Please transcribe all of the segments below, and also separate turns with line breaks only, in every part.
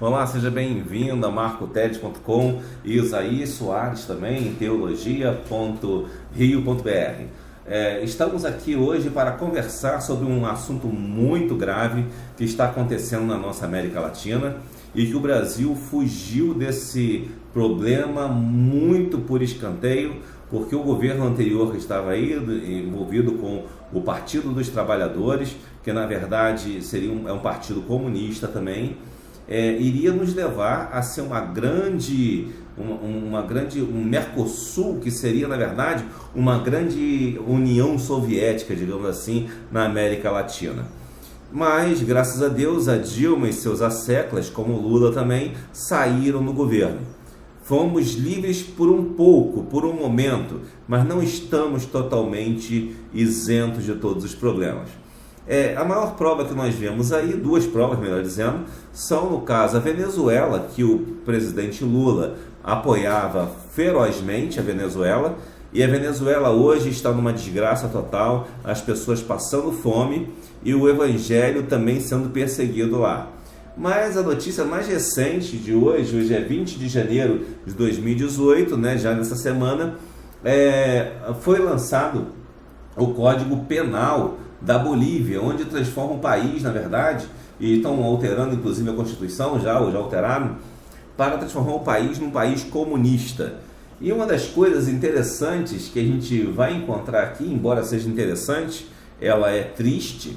Olá, seja bem-vindo a marcoteles.com e Isaías Soares também, em teologia.rio.br. Estamos aqui hoje para conversar sobre um assunto muito grave que está acontecendo na nossa América Latina e que o Brasil fugiu desse problema muito por escanteio, porque o governo anterior que estava aí envolvido com o Partido dos Trabalhadores, que na verdade é um partido comunista também, iria nos levar a ser um Mercosul, que seria na verdade uma grande União Soviética, digamos assim, na América Latina. Mas, graças a Deus, a Dilma e seus asseclas, como o Lula também, saíram do governo. Fomos livres por um pouco, por um momento, mas não estamos totalmente isentos de todos os problemas. A maior prova que nós vemos aí, duas provas, melhor dizendo, são no caso a Venezuela, que o presidente Lula apoiava ferozmente a Venezuela, e a Venezuela hoje está numa desgraça total, as pessoas passando fome e o evangelho também sendo perseguido lá. Mas a notícia mais recente de hoje é 20 de janeiro de 2018, né, já nessa semana, foi lançado o Código Penal da Bolívia, onde transforma o país, na verdade, e estão alterando inclusive a Constituição, já alteraram, para transformar o país num país comunista. E uma das coisas interessantes que a gente vai encontrar aqui, embora seja interessante, ela é triste,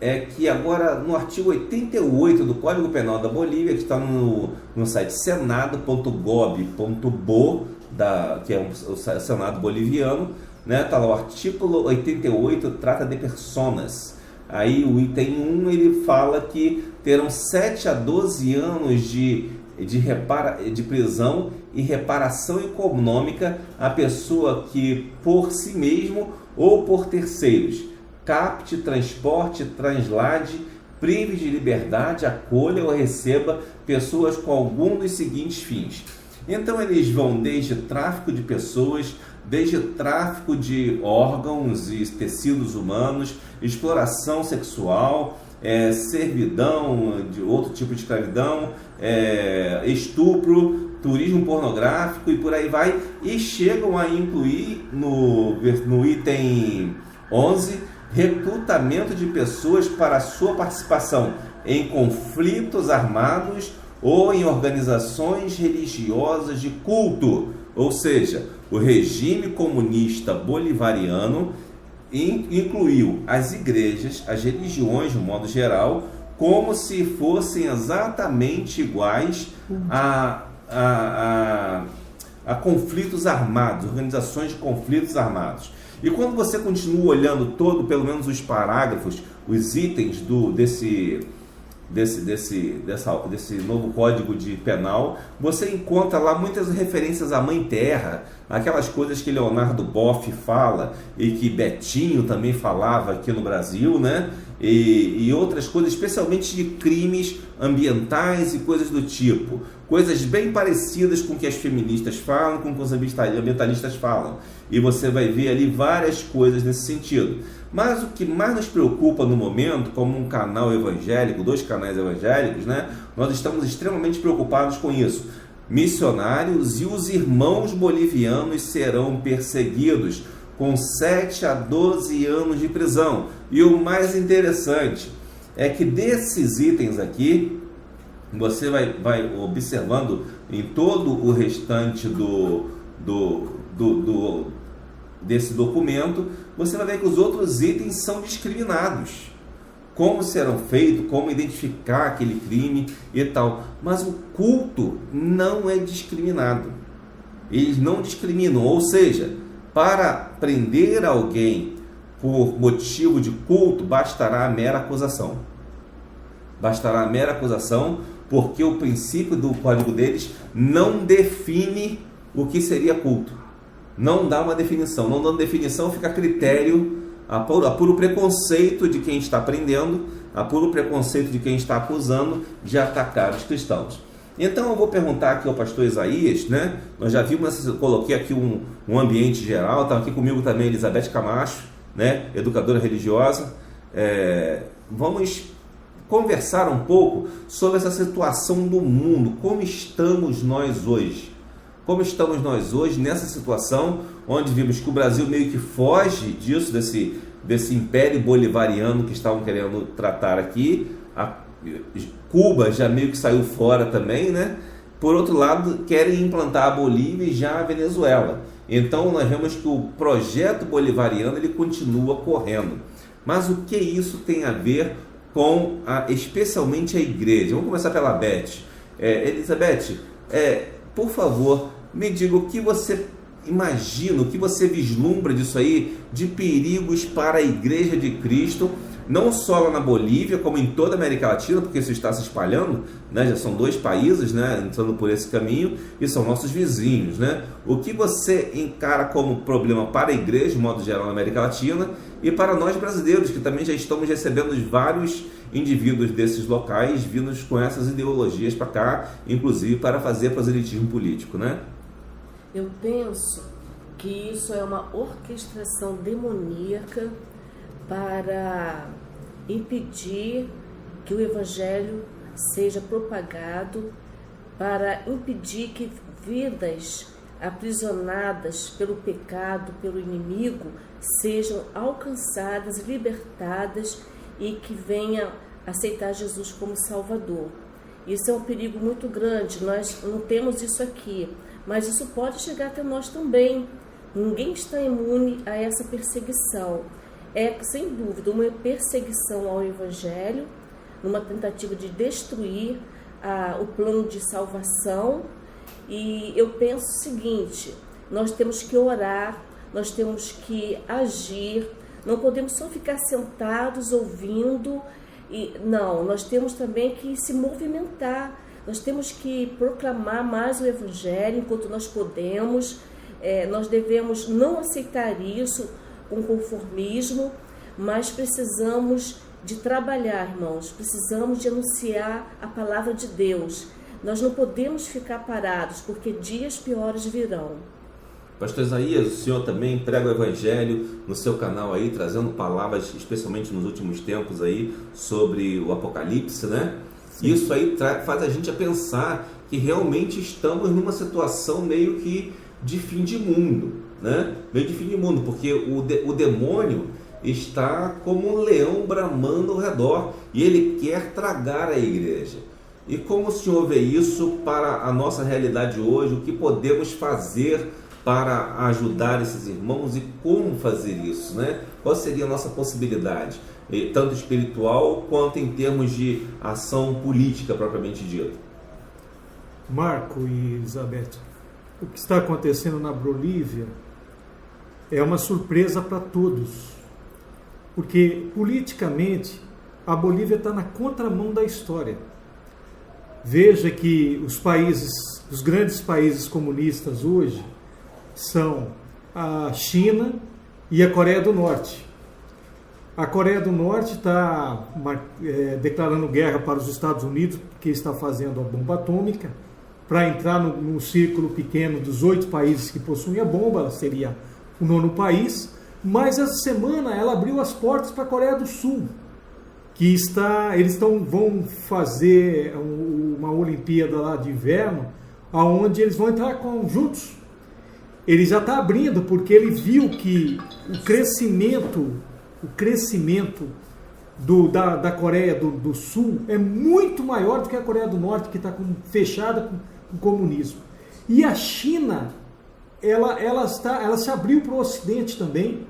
é que agora no artigo 88 do Código Penal da Bolívia, que está no site senado.gov.bo, que é o Senado boliviano, né? Tá lá o artigo 88, trata de personas. Aí o item 1 ele fala que terão 7 a 12 anos de prisão e reparação econômica a pessoa que por si mesmo ou por terceiros capte, transporte, translade, prive de liberdade, acolha ou receba pessoas com algum dos seguintes fins. Então eles vão desde tráfico de pessoas, desde tráfico de órgãos e tecidos humanos, exploração sexual, servidão, de outro tipo de escravidão, estupro, turismo pornográfico e por aí vai, e chegam a incluir no item 11, recrutamento de pessoas para sua participação em conflitos armados ou em organizações religiosas de culto, ou seja, o regime comunista bolivariano incluiu as igrejas, as religiões de um modo geral, como se fossem exatamente iguais a conflitos armados, organizações de conflitos armados. E quando você continua olhando pelo menos os parágrafos, os itens desse novo Código de Penal, você encontra lá muitas referências à Mãe Terra, aquelas coisas que Leonardo Boff fala e que Betinho também falava aqui no Brasil, né? E outras coisas, especialmente de crimes ambientais e coisas do tipo. Coisas bem parecidas com o que as feministas falam, com o que os ambientalistas falam. E você vai ver ali várias coisas nesse sentido. Mas o que mais nos preocupa no momento, como um canal evangélico, 2 canais evangélicos, né? Nós estamos extremamente preocupados com isso. Missionários e os irmãos bolivianos serão perseguidos com 7 a 12 anos de prisão. E o mais interessante é que desses itens aqui, você vai observando em todo o restante desse documento, você vai ver que os outros itens são discriminados. Como serão feitos, como identificar aquele crime e tal. Mas o culto não é discriminado. Eles não discriminam, ou seja, para prender alguém por motivo de culto, bastará a mera acusação. Bastará a mera acusação, porque o princípio do código deles não define o que seria culto. Não dá uma definição. Não dando definição, fica a critério, a puro preconceito de quem está prendendo, a puro preconceito de quem está acusando de atacar os cristãos. Então eu vou perguntar aqui ao pastor Isaías, né? Nós já vimos, eu coloquei aqui um ambiente geral, está aqui comigo também Elizabeth Camacho, né? Educadora religiosa. Vamos conversar um pouco sobre essa situação do mundo. Como estamos nós hoje? Como estamos nós hoje nessa situação onde vimos que o Brasil meio que foge disso, desse império bolivariano que estavam querendo tratar aqui. Cuba já meio que saiu fora também, né? Por outro lado, querem implantar a Bolívia e já a Venezuela. Então nós vemos que o projeto bolivariano ele continua correndo. Mas o que isso tem a ver com especialmente a igreja? Vamos começar pela Beth. Elizabeth, por favor, me diga o que você imagina, o que você vislumbra disso aí, de perigos para a Igreja de Cristo, não só lá na Bolívia, como em toda a América Latina, porque isso está se espalhando, né? Já são 2 países, né, entrando por esse caminho, e são nossos vizinhos, né? O que você encara como problema para a igreja, de modo geral, na América Latina, e para nós brasileiros, que também já estamos recebendo vários indivíduos desses locais vindos com essas ideologias para cá, inclusive para fazer proselitismo político, né?
Eu penso que isso é uma orquestração demoníaca para impedir que o Evangelho seja propagado, para impedir que vidas aprisionadas pelo pecado, pelo inimigo, sejam alcançadas, libertadas e que venham aceitar Jesus como Salvador. Isso é um perigo muito grande, nós não temos isso aqui, mas isso pode chegar até nós também. Ninguém está imune a essa perseguição. É, sem dúvida, uma perseguição ao Evangelho, numa tentativa de destruir o plano de salvação. E eu penso o seguinte, nós temos que orar, nós temos que agir, não podemos só ficar sentados ouvindo, não, nós temos também que se movimentar, nós temos que proclamar mais o Evangelho enquanto nós podemos, nós devemos não aceitar isso com conformismo, mas precisamos de trabalhar, irmãos, precisamos de anunciar a palavra de Deus. Nós não podemos ficar parados, porque dias piores virão.
Pastor Isaías, o senhor também prega o Evangelho no seu canal aí, trazendo palavras, especialmente nos últimos tempos aí, sobre o Apocalipse, né? Sim. Isso aí faz a gente a pensar que realmente estamos numa situação meio que de fim de mundo, né? Meio de fim de mundo, porque o demônio está como um leão bramando ao redor e ele quer tragar a igreja. E como o senhor vê isso para a nossa realidade hoje? O que podemos fazer para ajudar esses irmãos e como fazer isso, né? Qual seria a nossa possibilidade, tanto espiritual quanto em termos de ação política propriamente dita?
Marco e Elizabeth, o que está acontecendo na Bolívia é uma surpresa para todos, porque politicamente a Bolívia está na contramão da história. Veja que os grandes países comunistas hoje são a China e a Coreia do Norte. A Coreia do Norte está declarando guerra para os Estados Unidos, porque está fazendo a bomba atômica, para entrar no círculo pequeno dos 8 países que possuem a bomba, ela seria o 9º país, mas essa semana ela abriu as portas para a Coreia do Sul, que vão fazer uma Olimpíada lá de inverno, onde eles vão entrar juntos. Ele já está abrindo, porque ele viu que o crescimento da Coreia do Sul é muito maior do que a Coreia do Norte, que está fechada com o comunismo. E a China, ela se abriu para o Ocidente também,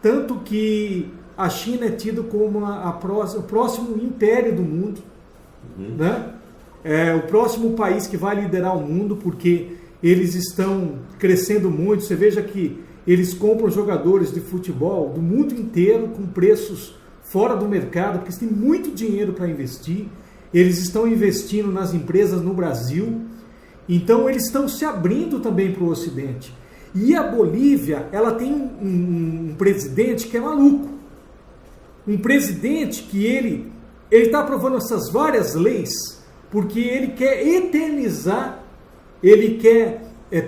tanto que a China é tida como o próximo império do mundo, né? É o próximo país que vai liderar o mundo, porque eles estão crescendo muito. Você veja que eles compram jogadores de futebol do mundo inteiro com preços fora do mercado, porque eles têm muito dinheiro para investir. Eles estão investindo nas empresas no Brasil. Então eles estão se abrindo também para o Ocidente. E a Bolívia, ela tem um presidente que é maluco. Um presidente que ele está aprovando essas várias leis porque ele quer eternizar, ele quer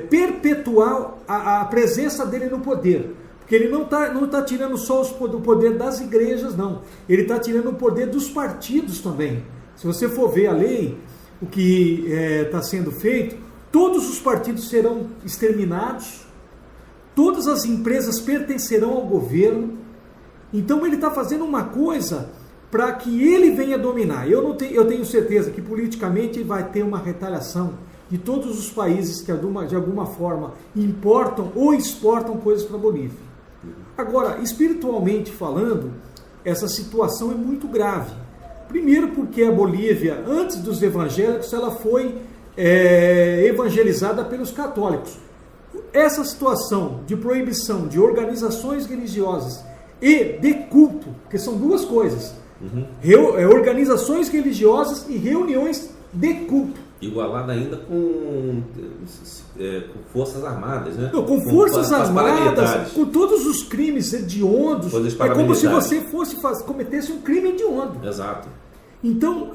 perpetuar a presença dele no poder. Porque ele não tá tirando só o poder das igrejas, não. Ele está tirando o poder dos partidos também. Se você for ver a lei, o que está sendo feito, todos os partidos serão exterminados, todas as empresas pertencerão ao governo. Então ele está fazendo uma coisa para que ele venha dominar. Eu tenho certeza que politicamente vai ter uma retaliação de todos os países que de alguma forma importam ou exportam coisas para a Bolívia. Agora, espiritualmente falando, essa situação é muito grave. Primeiro porque a Bolívia, antes dos evangélicos, ela foi evangelizada pelos católicos. Essa situação de proibição de organizações religiosas e de culto, porque são duas coisas, organizações religiosas e reuniões de culto.
Igualada ainda com forças armadas, né?
Não, com forças armadas, com todos os crimes hediondos. É como se você cometesse um crime hediondo.
Exato.
Então,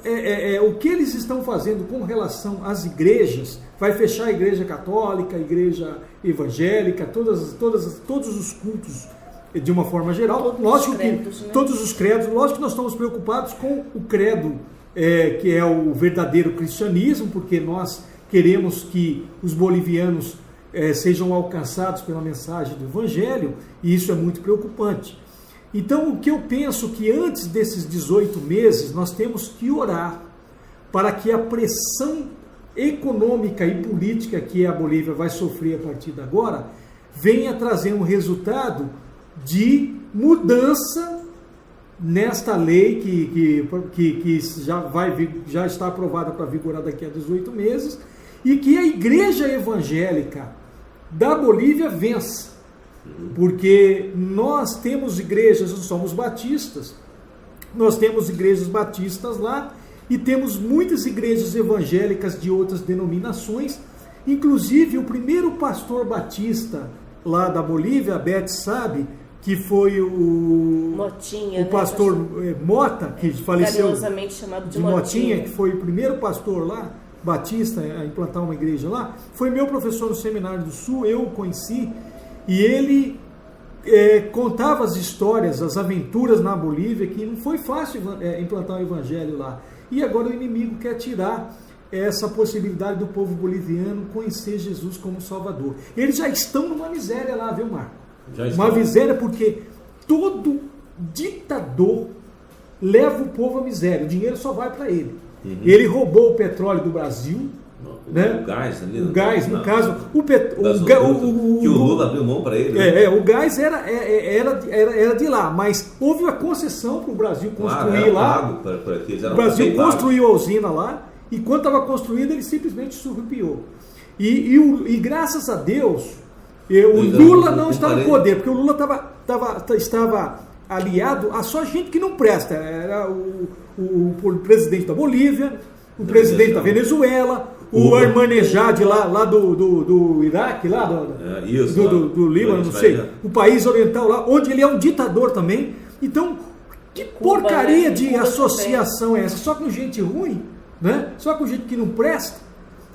o que eles estão fazendo com relação às igrejas, vai fechar a igreja católica, a igreja evangélica, todos os cultos de uma forma geral. Todos os credos, lógico que nós estamos preocupados com o credo que é o verdadeiro cristianismo, porque nós queremos que os bolivianos sejam alcançados pela mensagem do evangelho, e isso é muito preocupante. Então, o que eu penso que antes desses 18 meses, nós temos que orar para que a pressão econômica e política que a Bolívia vai sofrer a partir de agora, venha trazer um resultado de mudança nesta lei que já está aprovada para vigorar daqui a 18 meses, e que a igreja evangélica da Bolívia vença. Porque nós temos igrejas, nós somos batistas, nós temos igrejas batistas lá, e temos muitas igrejas evangélicas de outras denominações. Inclusive o primeiro pastor batista lá da Bolívia, a Beth sabe, que foi o
Motinha,
o pastor Mota, que faleceu,
carinhosamente chamado de
Motinha, que foi o primeiro pastor lá, batista, a implantar uma igreja lá, foi meu professor no Seminário do Sul, eu o conheci, e ele contava as histórias, as aventuras na Bolívia, que não foi fácil implantar o evangelho lá. E agora o inimigo quer tirar essa possibilidade do povo boliviano conhecer Jesus como Salvador. Eles já estão numa miséria lá, viu, Marco? Uma miséria, porque todo ditador leva o povo à miséria, o dinheiro só vai para ele. Ele roubou o petróleo do Brasil, né?
O gás ali.
O gás, no caso,
que o Lula abriu mão para ele. Né?
O gás era de lá, mas houve uma concessão para o Brasil construir lá. O Brasil construiu a usina lá, e quando estava construída, ele simplesmente surrupiou. E graças a Deus, o Lula não está no poder, porque o Lula estava aliado a só gente que não presta. Era o presidente da Bolívia, o presidente da Venezuela, o Ahmadinejad lá do Iraque, lá do Líbano, não sei, o país oriental lá, onde ele é um ditador também. Então, que Cuba, porcaria de Cuba associação também é essa? Só com gente ruim, né? Só com gente que não presta?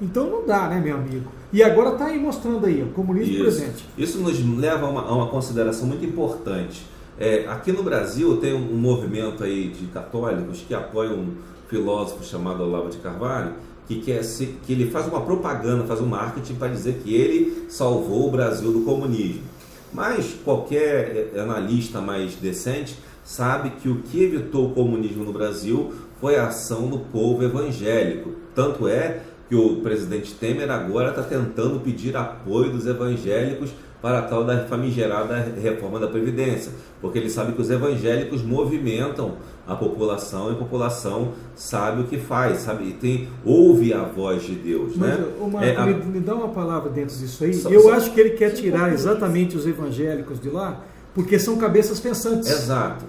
Então não dá, né, meu amigo? E agora está aí mostrando aí, o comunismo presente.
Isso nos leva a uma consideração muito importante. Aqui no Brasil tem um movimento aí de católicos que apoiam um filósofo chamado Olavo de Carvalho, que ele faz uma propaganda, faz um marketing para dizer que ele salvou o Brasil do comunismo. Mas qualquer analista mais decente sabe que o que evitou o comunismo no Brasil foi a ação do povo evangélico. Tanto é que o presidente Temer agora está tentando pedir apoio dos evangélicos para a tal da famigerada reforma da Previdência, porque ele sabe que os evangélicos movimentam a população, e a população sabe o que faz, ouve a voz de Deus.
Mas,
né?
Marco, me dá uma palavra dentro disso aí. Eu acho que ele quer tirar exatamente os evangélicos de lá, porque são cabeças pensantes.
Exato.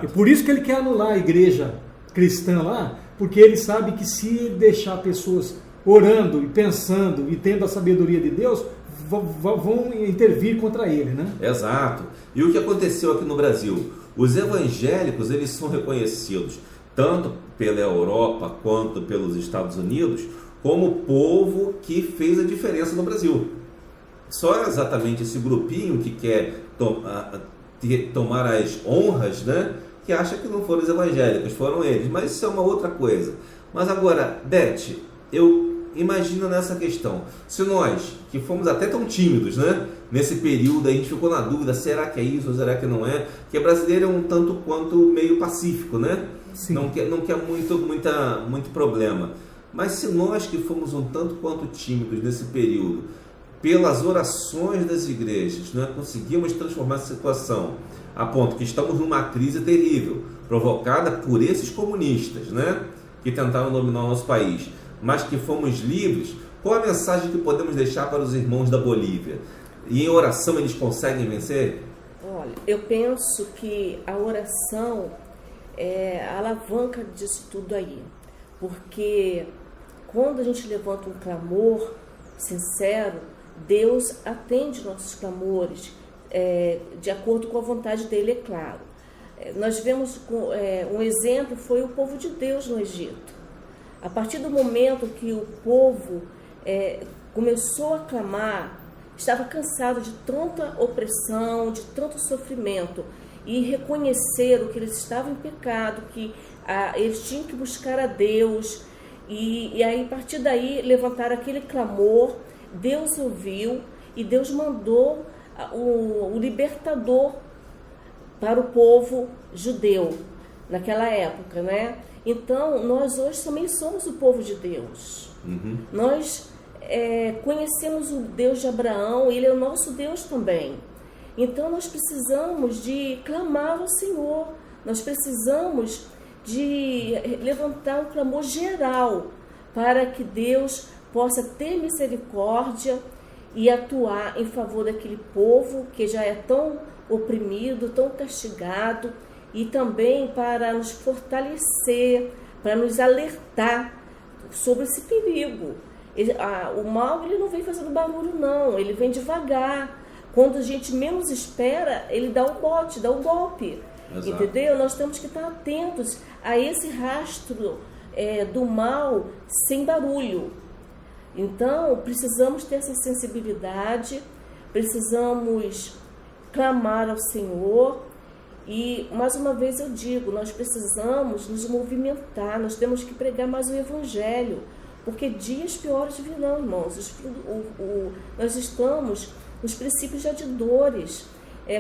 E por isso que ele quer anular a igreja cristã lá, porque ele sabe que se ele deixar pessoas orando e pensando e tendo a sabedoria de Deus, vão intervir contra ele, né?
Exato. E o que aconteceu aqui no Brasil? Os evangélicos, eles são reconhecidos tanto pela Europa quanto pelos Estados Unidos como o povo que fez a diferença no Brasil. só exatamente esse grupinho que quer tomar as honras, né? Que acha que não foram os evangélicos, foram eles. Mas isso é uma outra coisa. Mas agora, Beth, eu imagino nessa questão. Se nós, que fomos até tão tímidos, né? Nesse período, a gente ficou na dúvida, será que é isso ou será que não é? Porque brasileiro é um tanto quanto meio pacífico, né?
Sim.
Não quer muito problema. Mas se nós que fomos um tanto quanto tímidos nesse período, pelas orações das igrejas, né, conseguimos transformar essa situação a ponto que estamos numa crise terrível, provocada por esses comunistas, né, que tentaram dominar o nosso país, mas que fomos livres, qual a mensagem que podemos deixar para os irmãos da Bolívia? E em oração eles conseguem vencer?
Olha, eu penso que a oração é a alavanca disso tudo aí, porque quando a gente levanta um clamor sincero, Deus atende nossos clamores de acordo com a vontade dele, é claro. Nós vemos um exemplo, foi o povo de Deus no Egito. A partir do momento que o povo começou a clamar, estava cansado de tanta opressão, de tanto sofrimento, e reconheceram que eles estavam em pecado, que eles tinham que buscar a Deus, e aí a partir daí levantaram aquele clamor. Deus ouviu e Deus mandou o libertador para o povo judeu naquela época, né? Então, nós hoje também somos o povo de Deus.
Uhum.
Nós conhecemos o Deus de Abraão, ele é o nosso Deus também. Então, nós precisamos de clamar ao Senhor, nós precisamos de levantar um clamor geral para que Deus possa ter misericórdia e atuar em favor daquele povo que já é tão oprimido, tão castigado, e também para nos fortalecer, para nos alertar sobre esse perigo. O mal ele não vem fazendo barulho não, ele vem devagar. Quando a gente menos espera, ele dá o bote, dá o golpe. Exato. Entendeu? Nós temos que estar atentos a esse rastro do mal sem barulho. Então, precisamos ter essa sensibilidade, precisamos clamar ao Senhor e, mais uma vez eu digo, nós precisamos nos movimentar, nós temos que pregar mais o Evangelho, porque dias piores virão, irmãos. Nós estamos nos princípios já de dores.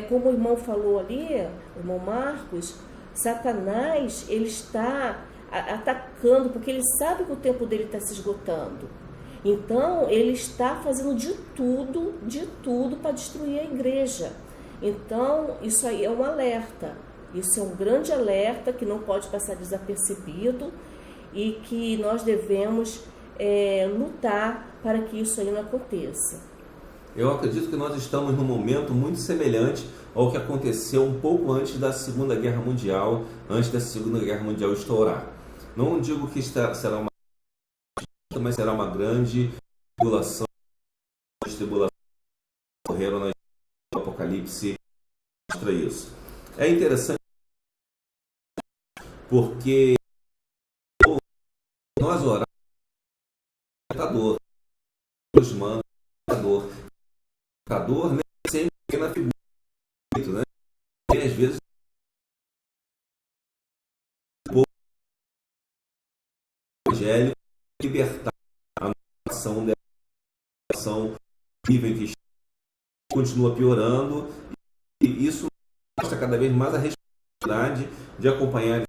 Como o irmão falou ali, o irmão Marcos, Satanás, ele está atacando, porque ele sabe que o tempo dele está se esgotando. Então, ele está fazendo de tudo para destruir a igreja. Então, isso aí é um alerta. Isso é um grande alerta que não pode passar desapercebido e que nós devemos lutar para que isso aí não aconteça.
Eu acredito que nós estamos num momento muito semelhante ao que aconteceu um pouco antes da Segunda Guerra Mundial, antes da Segunda Guerra Mundial estourar. Não digo que será uma mas será uma grande tribulação, ocorreram no Apocalipse, mostra isso. É interessante porque nós oramos pecador, Deus manda pecador, nem sempre é na figura, né? E às vezes o evangelho libertar a nação dessa situação horrível que continua piorando, e isso mostra cada vez mais a responsabilidade de acompanhar